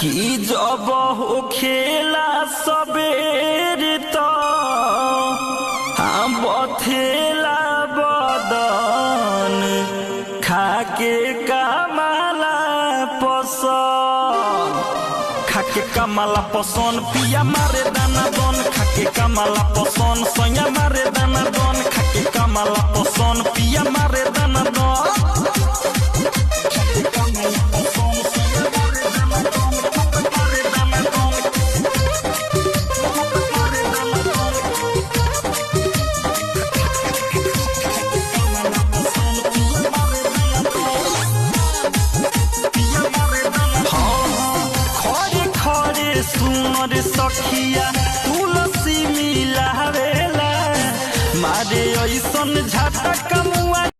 कि जब हो खेला सबेर तो हम बथेला बदन खाके कमला पसंद खाके कमला पसंद पिया मारे दाना दन खाके कमला पसंद सैया मारे दाना दन खाके कमला पसंद पिया मारे दाना दन सुनर सखिया